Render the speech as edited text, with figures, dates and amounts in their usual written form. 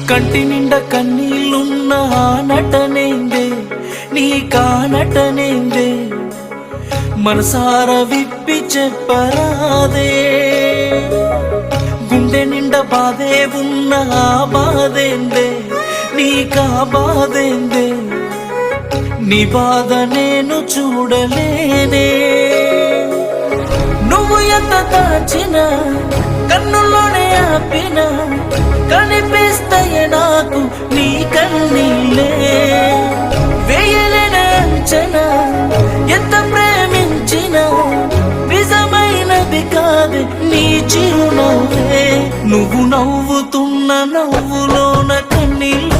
కంటి నిండా కన్నీళ్ళున్న ఆ నటనేందే నీ కానటనేందే మనసార విప్పి చెప్పరాదే గుండె నిండా బాధే ఉన్న ఆ బాధేందే నీకా బాధేందే నీ బాధ నేను చూడలేనే నువ్వు ఎంత దాచినా కన్నుల్లోనే ఆపినా కనిపిస్తాయే నాకు నీ కన్నీళ్ళే వేయలేని అంచనా ఎంత ప్రేమించినా నిజమైనది కాదు నీ చిరునవ్వే నువ్వు నవ్వుతున్న నవ్వులోన కన్నీళ్ళు